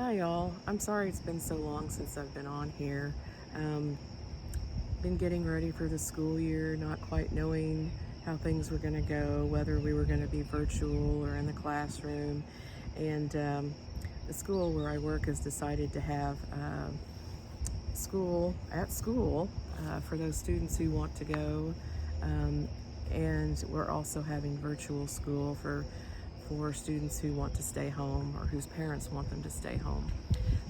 Hi y'all. I'm sorry it's been so long since I've been on here. Um, been getting ready for the school year, not quite knowing how things were going to go, whether we were going to be virtual or in the classroom. And the school where I work has decided to have school at school for those students who want to go. Um, and we're also having virtual school for students who want to stay home or whose parents want them to stay home.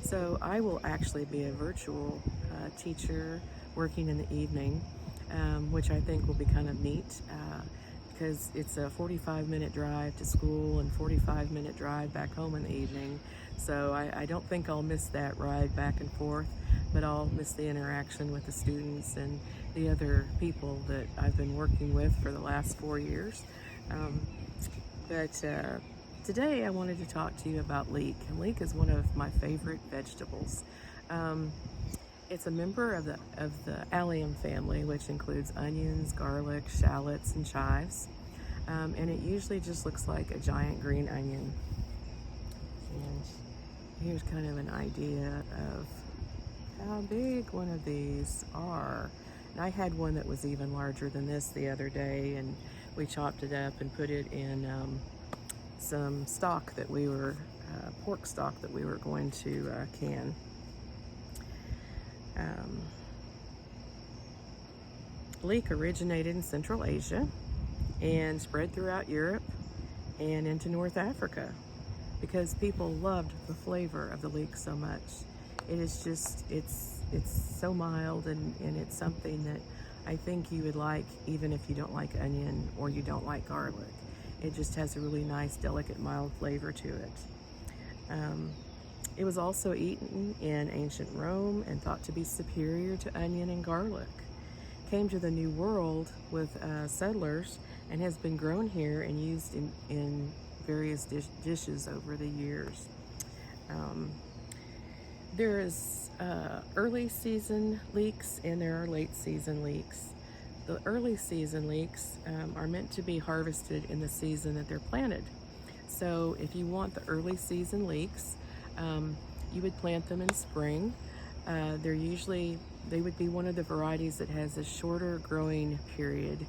So I will actually be a virtual teacher working in the evening, which I think will be kind of neat because it's a 45-minute drive to school and 45-minute drive back home in the evening. So I don't think I'll miss that ride back and forth, but I'll miss the interaction with the students and the other people that I've been working with for the last 4 years. Um, but Today I wanted to talk to you about leek. And leek is one of my favorite vegetables. Um, it's a member of the allium family, which includes onions, garlic, shallots, and chives. And it usually just looks like a giant green onion. And here's kind of an idea of how big one of these are. And I had one that was even larger than this the other day, and we chopped it up and put it in some stock that we were, pork stock that we were going to can. Um, Leek originated in Central Asia and spread throughout Europe and into North Africa because people loved the flavor of the leek so much. It is just, it's so mild, and it's something that I think you would like even if you don't like onion or you don't like garlic. It just has a really nice, delicate, mild flavor to it. It was also eaten in ancient Rome and thought to be superior to onion and garlic. Came to the New World with settlers and has been grown here and used in various dishes over the years. There is early season leeks and there are late season leeks. The early season leeks are meant to be harvested in the season that they're planted. So if you want the early season leeks, you would plant them in spring. They would be one of the varieties that has a shorter growing period.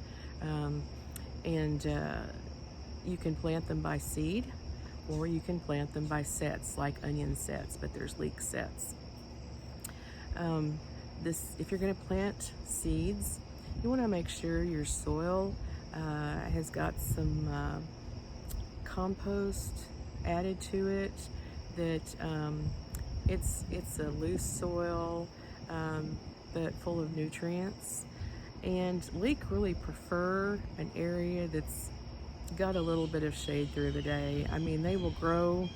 And You can plant them by seed or you can plant them by sets, like onion sets, but there's leek sets. If you're going to plant seeds, you want to make sure your soil has got some compost added to it, that it's a loose soil but full of nutrients. And leek really prefer an area that's got a little bit of shade through the day. I mean, they will grow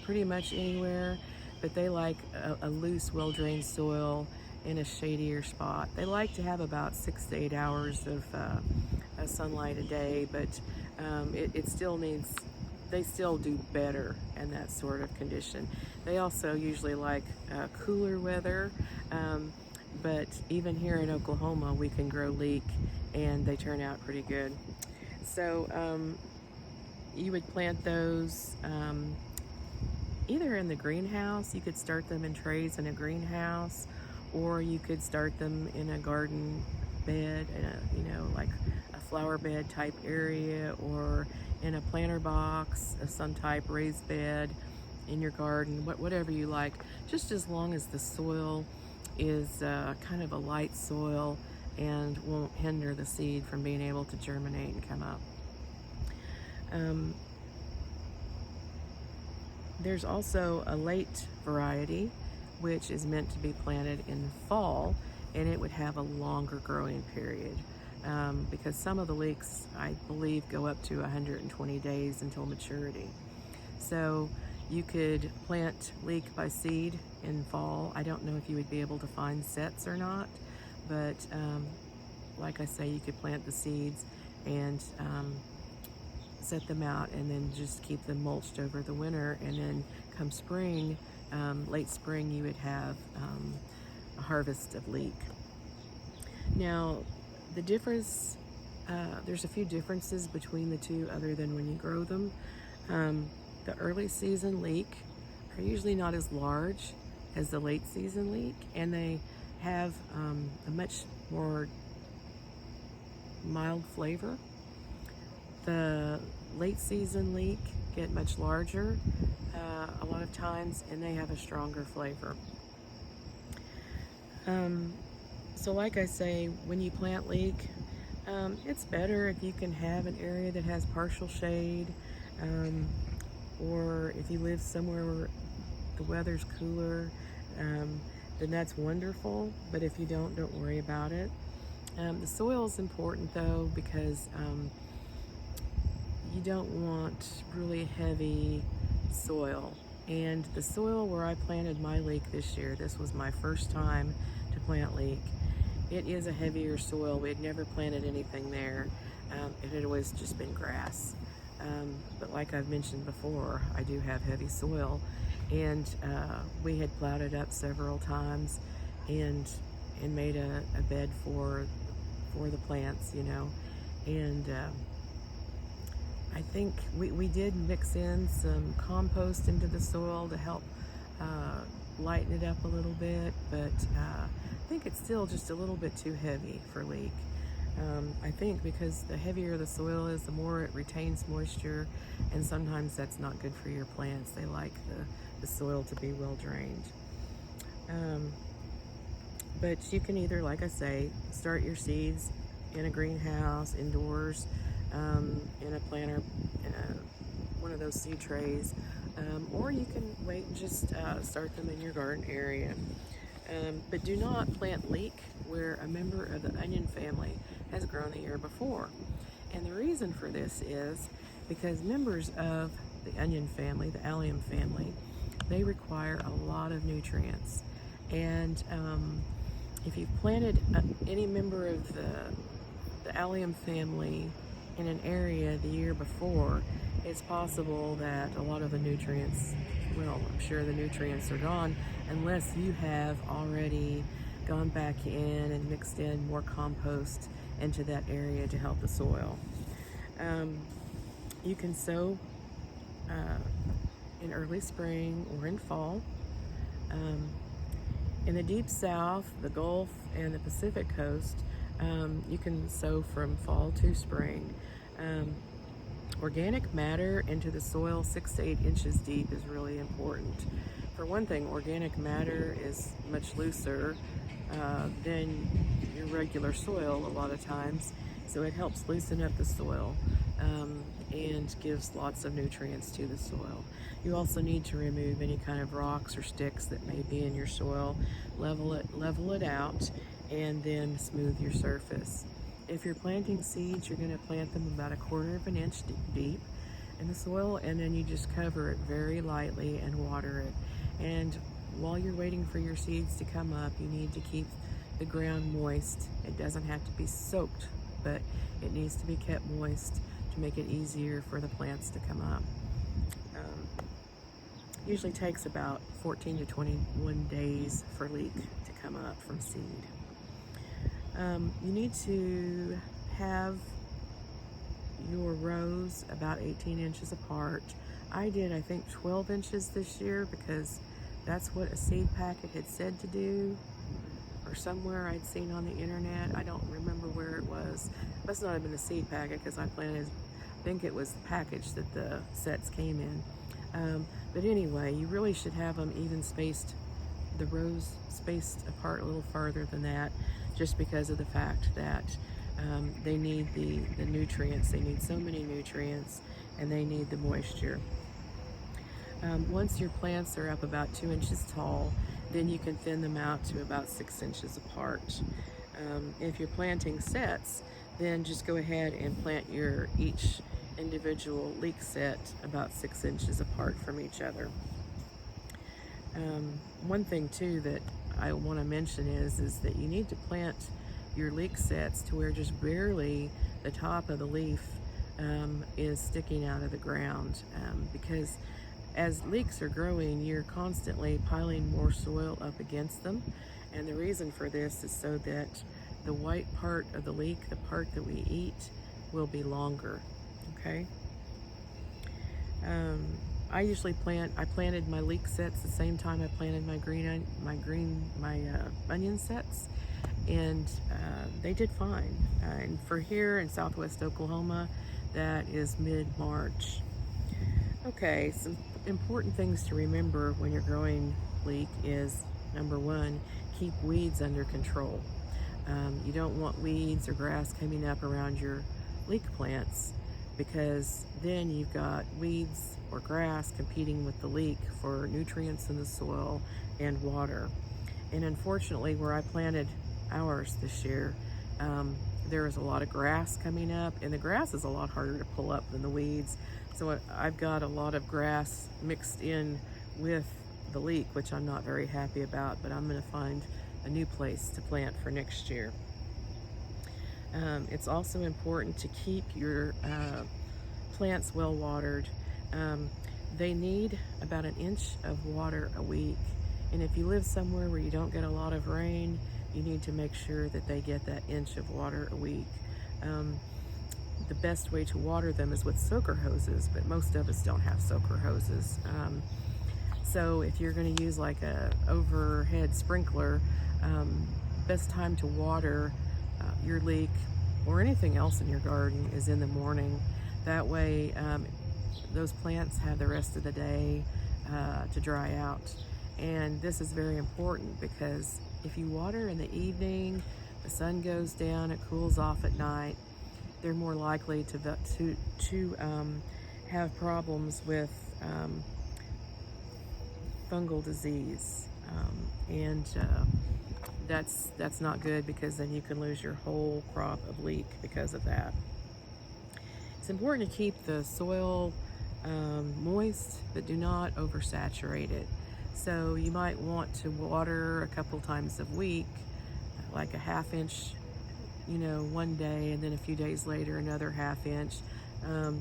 pretty much anywhere, but they like a loose, well-drained soil in a shadier spot. They like to have about 6 to 8 hours of sunlight a day, but it still needs, they still do better in that sort of condition. They also usually like cooler weather, but even here in Oklahoma, we can grow leek and they turn out pretty good. So you would plant those either in the greenhouse. You could start them in trays in a greenhouse, or you could start them in a garden bed, like a flower bed type area, or in a planter box of some type, raised bed in your garden, whatever you like, just as long as the soil is kind of a light soil and won't hinder the seed from being able to germinate and come up. There's also a late variety which is meant to be planted in the fall, and it would have a longer growing period because some of the leeks, I believe, go up to 120 days until maturity. So you could plant leek by seed in fall. I don't know if you would be able to find sets or not, but like I say, you could plant the seeds and set them out and then just keep them mulched over the winter, and then come spring, late spring, you would have a harvest of leek. Now, the difference, there's a few differences between the two other than when you grow them. The early season leek are usually not as large as the late season leek, and they have a much more mild flavor. The late season leek get much larger a lot of times, and they have a stronger flavor. So like I say, when you plant leek, it's better if you can have an area that has partial shade, or if you live somewhere where the weather's cooler, then that's wonderful. But if you don't worry about it. The soil is important though, because you don't want really heavy soil. And the soil where I planted my leek this year, this was my first time to plant leek. It is a heavier soil. We had never planted anything there. It had always just been grass. But like I've mentioned before, I do have heavy soil, and we had plowed it up several times and made a bed for the plants, you know. And I think we did mix in some compost into the soil to help lighten it up a little bit, but I think it's still just a little bit too heavy for leek. I think because the heavier the soil is, the more it retains moisture, and sometimes that's not good for your plants. They like the soil to be well drained. But you can either, like I say, start your seeds in a greenhouse, indoors, in a planter, one of those seed trays, or you can wait and just start them in your garden area. But do not plant leek where a member of the onion family has grown the year before. And the reason for this is because members of the onion family, the allium family, they require a lot of nutrients. And if you've planted any member of the allium family in an area the year before, it's possible that a lot of the nutrients, well, I'm sure the nutrients are gone, unless you have already gone back in and mixed in more compost into that area to help the soil. You can sow in early spring or in fall. In the deep south, the Gulf and the Pacific coast, you can sow from fall to spring. Organic matter into the soil 6 to 8 inches deep is really important. For one thing, organic matter is much looser than your regular soil a lot of times, so it helps loosen up the soil and gives lots of nutrients to the soil. You also need to remove any kind of rocks or sticks that may be in your soil, level it out, and then smooth your surface. If you're planting seeds, you're going to plant them about 1/4 of an inch deep in the soil, and then you just cover it very lightly and water it. And while you're waiting for your seeds to come up, you need to keep the ground moist. It doesn't have to be soaked, but it needs to be kept moist to make it easier for the plants to come up. Usually takes about 14 to 21 days for leek to come up from seed. You need to have your rows about 18 inches apart. I did, I think, 12 inches this year because that's what a seed packet had said to do, or somewhere I'd seen on the internet. I don't remember where it was. It must not have been a seed packet because I think it was the package that the sets came in. But anyway, you really should have them even spaced, the rows spaced apart a little farther than that, just because of the fact that they need the nutrients. They need so many nutrients, and they need the moisture. Once your plants are up about 2 inches tall, then you can thin them out to about 6 inches apart. If you're planting sets, then just go ahead and plant each individual leek set about 6 inches apart from each other. One thing too that I want to mention is that you need to plant your leek sets to where just barely the top of the leaf is sticking out of the ground, because as leeks are growing, you're constantly piling more soil up against them, and the reason for this is so that the white part of the leek, the part that we eat, will be longer. Okay. I usually I planted my leek sets the same time I planted my onion sets, and they did fine. And for here in southwest Oklahoma, that is mid-March. Okay, some important things to remember when you're growing leek is, number one, keep weeds under control. You don't want weeds or grass coming up around your leek plants, because then you've got weeds or grass competing with the leek for nutrients in the soil and water. And unfortunately, where I planted ours this year, there is a lot of grass coming up, and the grass is a lot harder to pull up than the weeds. So I've got a lot of grass mixed in with the leek, which I'm not very happy about, but I'm going to find a new place to plant for next year. It's also important to keep your plants well watered. They need about an inch of water a week. And if you live somewhere where you don't get a lot of rain, you need to make sure that they get that inch of water a week. The best way to water them is with soaker hoses, but most of us don't have soaker hoses. So if you're going to use like a overhead sprinkler, best time to water your leek or anything else in your garden is in the morning. That way those plants have the rest of the day to dry out. And this is very important, because if you water in the evening, the sun goes down, it cools off at night, they're more likely to have problems with fungal disease, and that's not good, because then you can lose your whole crop of leek because of that. It's important to keep the soil moist, but do not oversaturate it. So you might want to water a couple times a week, like a ½ inch, one day, and then a few days later another ½ inch,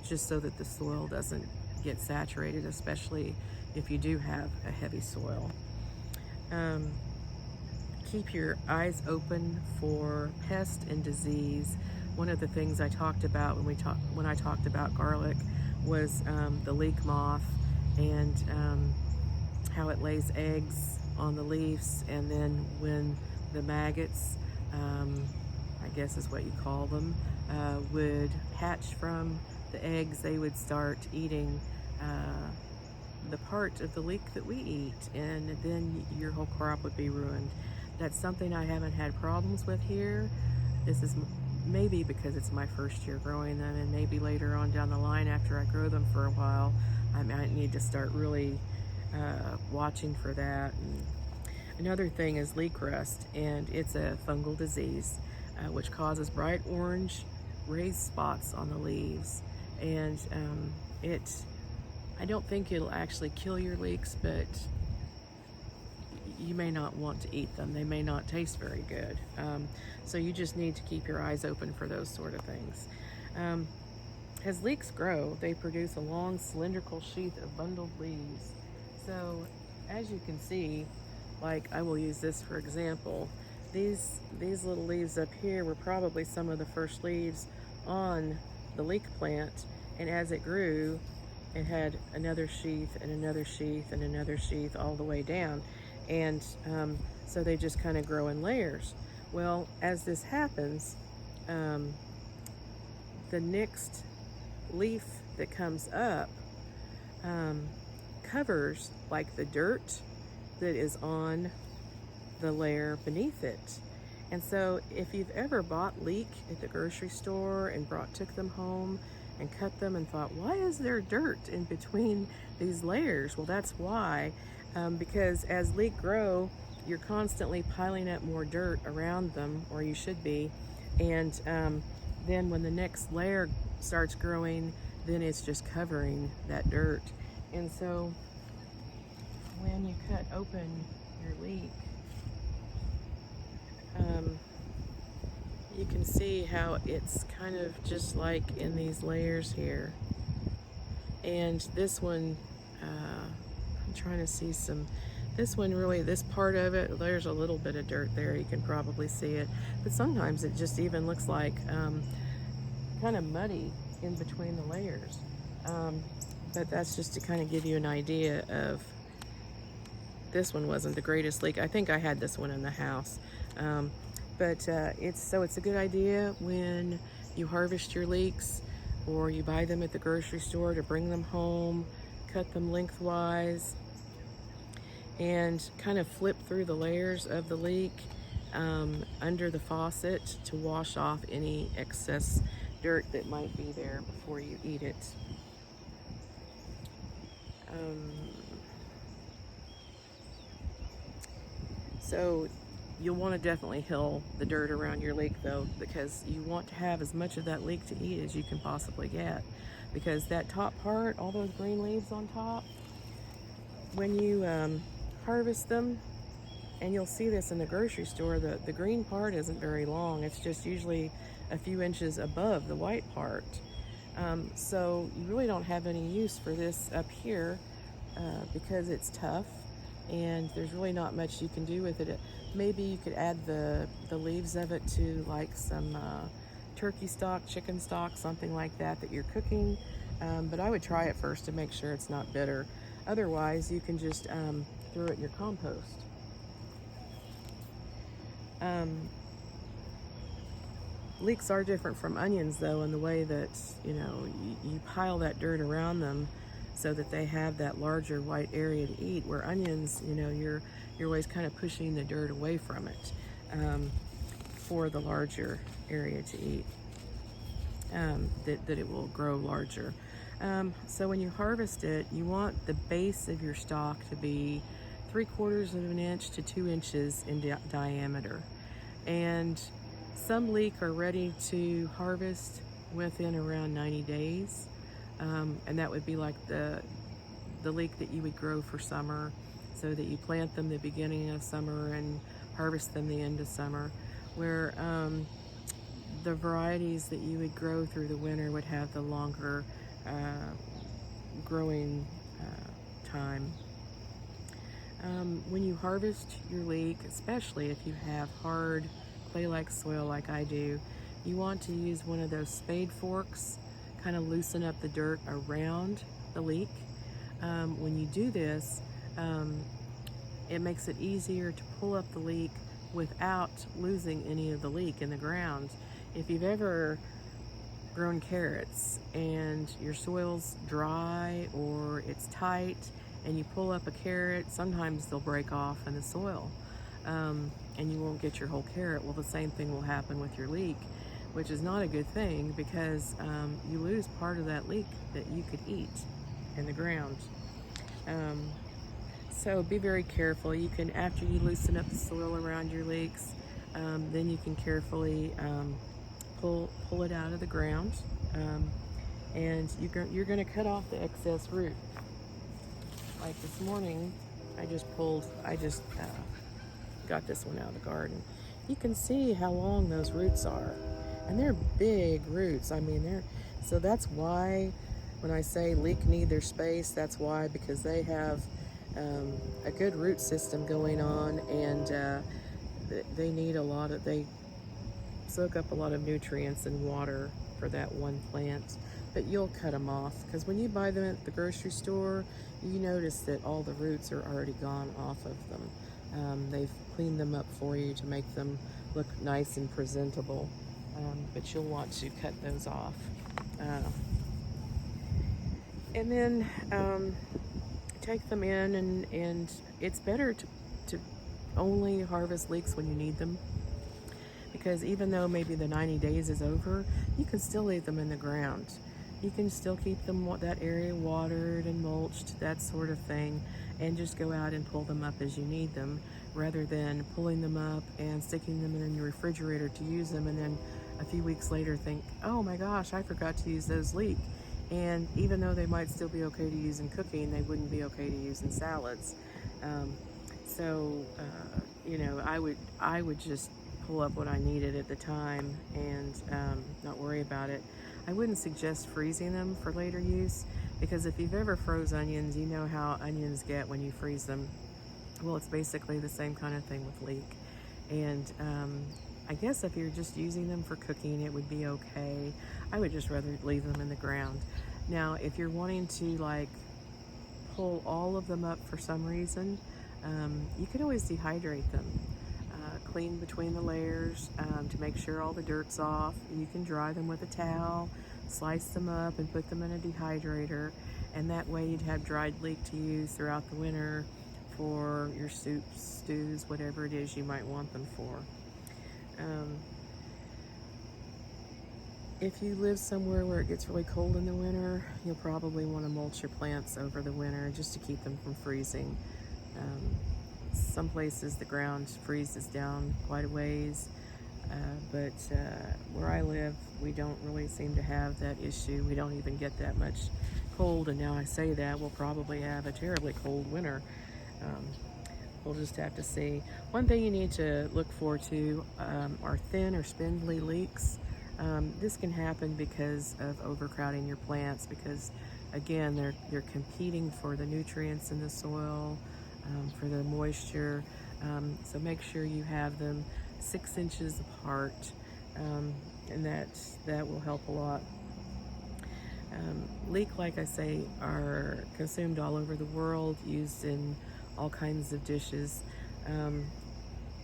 just so that the soil doesn't get saturated, especially if you do have a heavy soil. Keep your eyes open for pest and disease. One of the things I talked about when I talked about garlic was the leek moth, and how it lays eggs on the leaves, and then when the maggots, I guess is what you call them, would hatch from the eggs, they would start eating the part of the leek that we eat, and then your whole crop would be ruined. That's something I haven't had problems with here. This is maybe because it's my first year growing them, and maybe later on down the line, after I grow them for a while, I might need to start really watching for that. And another thing is leek rust, and it's a fungal disease which causes bright orange raised spots on the leaves. And I don't think it'll actually kill your leeks, but you may not want to eat them. They may not taste very good. So you just need to keep your eyes open for those sort of things. As leeks grow, they produce a long cylindrical sheath of bundled leaves. So as you can see, like I will use this for example, these little leaves up here were probably some of the first leaves on the leek plant, and as it grew, it had another sheath and another sheath and another sheath all the way down. And so they just kind of grow in layers. Well, as this happens, the next leaf that comes up covers like the dirt that is on the layer beneath it. And so if you've ever bought leek at the grocery store and took them home and cut them and thought, why is there dirt in between these layers? Well, that's why. Because as leek grow, you're constantly piling up more dirt around them, or you should be, and then when the next layer starts growing, then it's just covering that dirt. And so when you cut open your leek, you can see how it's kind of just like in these layers here. And this one, I'm trying to see this one really, this part of it, there's a little bit of dirt there, you can probably see it, but sometimes it just even looks like kind of muddy in between the layers. But that's just to kind of give you an idea of, this one wasn't the greatest leek. I think I had this one in the house. But it's a good idea when you harvest your leeks or you buy them at the grocery store to bring them home, cut them lengthwise, and kind of flip through the layers of the leek under the faucet to wash off any excess dirt that might be there before you eat it. So you'll want to definitely hill the dirt around your leek though, because you want to have as much of that leek to eat as you can possibly get. Because that top part, all those green leaves on top, when you harvest them, and you'll see this in the grocery store, the green part isn't very long. It's just usually a few inches above the white part. So you really don't have any use for this up here because it's tough and there's really not much you can do with it. Maybe you could add the leaves of it to like some turkey stock, chicken stock, something like that you're cooking. But I would try it first to make sure it's not bitter. Otherwise, you can just throw it in your compost. Leeks are different from onions though in the way that, you pile that dirt around them so that they have that larger white area to eat, where onions, you're always kind of pushing the dirt away from it for the larger area to eat, that it will grow larger. So when you harvest it, you want the base of your stalk to be 3/4 of an inch to 2 inches in diameter. And some leek are ready to harvest within around 90 days. And that would be like the leek that you would grow for summer, so that you plant them the beginning of summer and harvest them the end of summer. Where the varieties that you would grow through the winter would have the longer growing time. When you harvest your leek, especially if you have hard clay-like soil like I do, you want to use one of those spade forks, kind of loosen up the dirt around the leek. When you do this, it makes it easier to pull up the leek without losing any of the leek in the ground. If you've ever grown carrots and your soil's dry or it's tight and you pull up a carrot, sometimes they'll break off in the soil and you won't get your whole carrot. Well, the same thing will happen with your leek, which is not a good thing because you lose part of that leek that you could eat in the ground. So be very careful. You can, after you loosen up the soil around your leeks, then you can carefully pull it out of the ground, and you're going to cut off the excess root. Like this morning, I just got this one out of the garden. You can see how long those roots are, and they're big roots. I mean, so that's why when I say leek need their space, that's why, because they have a good root system going on, and they need they soak up a lot of nutrients and water for that one plant. But you'll cut them off, because when you buy them at the grocery store, you notice that all the roots are already gone off of them. They've cleaned them up for you to make them look nice and presentable, but you'll want to cut those off. And then take them in, and it's better to only harvest leeks when you need them, because even though maybe the 90 days is over, you can still leave them in the ground. You can still keep them, that area, watered and mulched, that sort of thing, and just go out and pull them up as you need them, rather than pulling them up and sticking them in your refrigerator to use them, and then a few weeks later think, oh my gosh, I forgot to use those leek. And even though they might still be okay to use in cooking, they wouldn't be okay to use in salads. I would just pull up what I needed at the time and not worry about it. I wouldn't suggest freezing them for later use, because if you've ever froze onions, you know how onions get when you freeze them. Well, it's basically the same kind of thing with leek. And I guess if you're just using them for cooking, it would be okay. I would just rather leave them in the ground. Now, if you're wanting to like pull all of them up for some reason, you can always dehydrate them. Clean between the layers to make sure all the dirt's off. You can dry them with a towel, slice them up and put them in a dehydrator, and that way you'd have dried leek to use throughout the winter for your soups, stews, whatever it is you might want them for. If you live somewhere where it gets really cold in the winter, you'll probably want to mulch your plants over the winter just to keep them from freezing. Some places the ground freezes down quite a ways, but where I live, we don't really seem to have that issue. We don't even get that much cold, and now I say that, we'll probably have a terribly cold winter. We'll just have to see. One thing you need to look for too are thin or spindly leeks. This can happen because of overcrowding your plants, because again, they're competing for the nutrients in the soil, for the moisture. So make sure you have them 6 inches apart, and that will help a lot. Leek, like I say, are consumed all over the world, used in all kinds of dishes.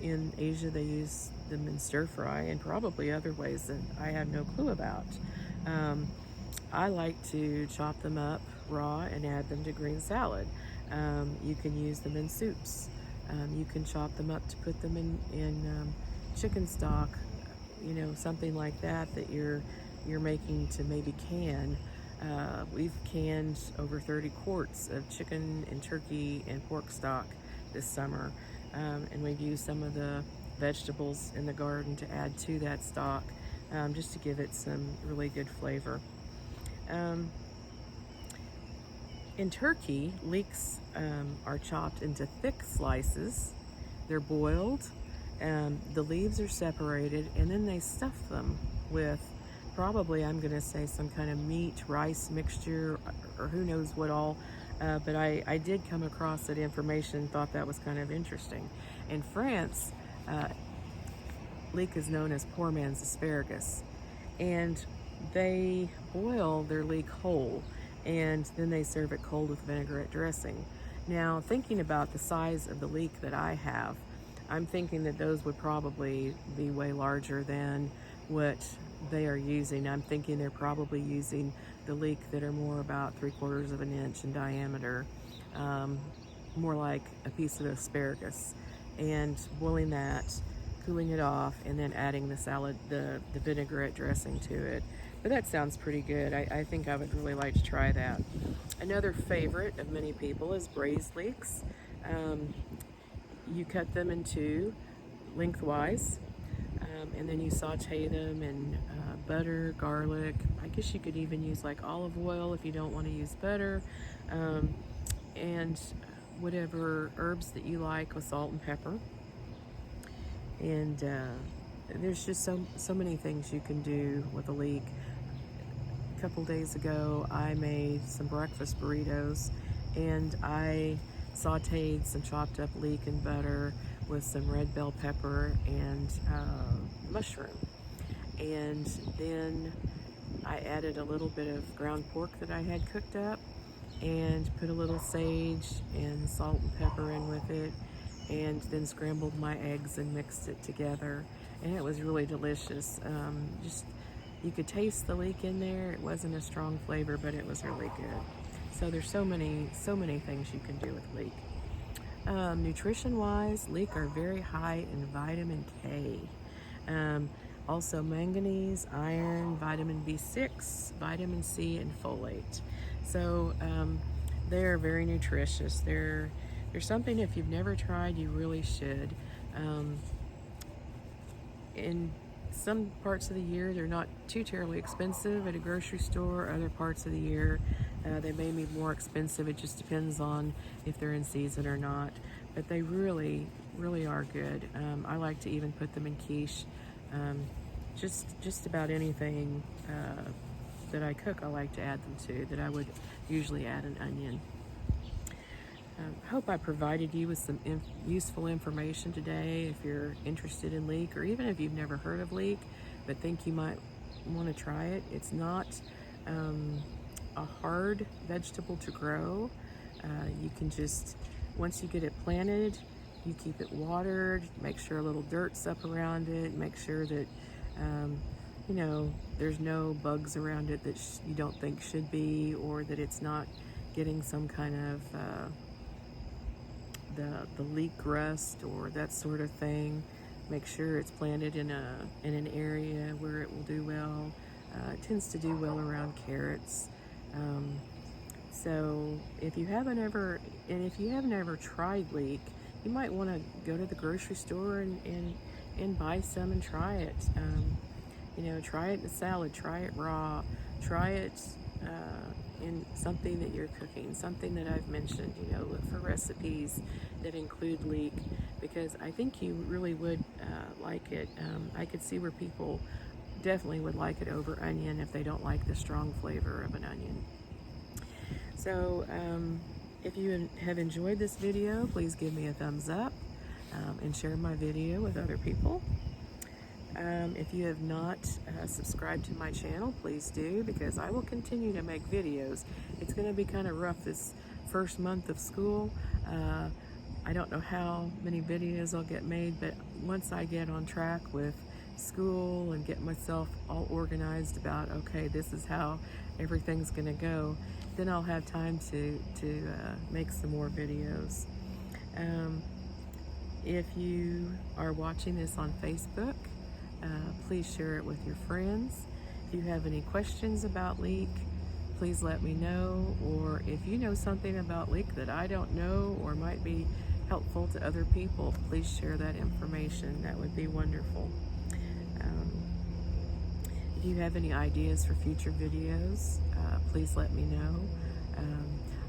In Asia, they use them in stir fry and probably other ways that I have no clue about. I like to chop them up raw and add them to green salad. You can use them in soups. You can chop them up to put them in chicken stock, something like that you're making to maybe can. We've canned over 30 quarts of chicken and turkey and pork stock this summer, and we've used some of the vegetables in the garden to add to that stock, just to give it some really good flavor. In turkey, leeks are chopped into thick slices. They're boiled, the leaves are separated, and then they stuff them with probably, I'm going to say, some kind of meat, rice mixture, or who knows what all. But I did come across that information, thought that was kind of interesting. In France, leek is known as poor man's asparagus, and they boil their leek whole, and then they serve it cold with vinaigrette dressing. Now, thinking about the size of the leek that I have, I'm thinking that those would probably be way larger than what they are using. I'm thinking they're probably using the leek that are more about 3/4 of an inch in diameter, more like a piece of asparagus, and boiling that, cooling it off, and then adding the vinaigrette dressing to it. But that sounds pretty good. I think I would really like to try that. Another favorite of many people is braised leeks. You cut them in two lengthwise, and then you saute them in butter, garlic. I guess you could even use like olive oil if you don't want to use butter, and whatever herbs that you like, with salt and pepper. And there's just so many things you can do with a leek. A couple days ago, I made some breakfast burritos, and I sauteed some chopped up leek in butter with some red bell pepper and mushroom. And then I added a little bit of ground pork that I had cooked up, and put a little sage and salt and pepper in with it, and then scrambled my eggs and mixed it together, and it was really delicious. Just, you could taste the leek in there. It wasn't a strong flavor, but it was really good. So there's so many things you can do with leek. Nutrition-wise, leek are very high in vitamin K. Also manganese, iron, vitamin B6, vitamin C, and folate. So they're very nutritious. They're something, if you've never tried, you really should. In some parts of the year, they're not too terribly expensive at a grocery store. Other parts of the year, they may be more expensive. It just depends on if they're in season or not. But they really, really are good. I like to even put them in quiche. Just about anything that I cook, I like to add them to, that I would usually add an onion. I hope I provided you with some useful information today. If you're interested in leek, or even if you've never heard of leek but think you might want to try it, it's not a hard vegetable to grow. You can just, once you get it planted, you keep it watered, make sure a little dirt's up around it, make sure that, you know, there's no bugs around it that you don't think should be, or that it's not getting some kind of the leek rust or that sort of thing. Make sure it's planted in an area where it will do well. It tends to do well around carrots. So if you haven't ever tried leek, you might want to go to the grocery store and buy some and try it. You know, try it in a salad, try it raw, try it in something that you're cooking, something that I've mentioned. You know, look for recipes that include leek, because I think you really would like it. I could see where people definitely would like it over onion if they don't like the strong flavor of an onion. So if you have enjoyed this video, please give me a thumbs up and share my video with other people. If you have not subscribed to my channel, please do, because I will continue to make videos. It's going to be kind of rough this first month of school. I don't know how many videos I'll get made, but once I get on track with school and get myself all organized about, okay, this is how everything's going to go, then I'll have time to make some more videos. If you are watching this on Facebook, please share it with your friends. If you have any questions about leek, please let me know. Or if you know something about leek that I don't know or might be helpful to other people, please share that information. That would be wonderful. If you have any ideas for future videos, please let me know.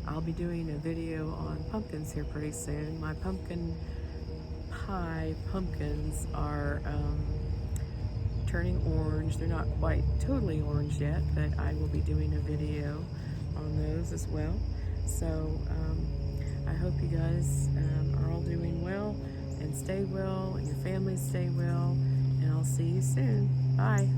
I'll be doing a video on pumpkins here pretty soon. My pumpkin pie pumpkins are turning orange. They're not quite totally orange yet, but I will be doing a video on those as well. So I hope you guys are all doing well and stay well, and your families stay well, and I'll see you soon. Bye.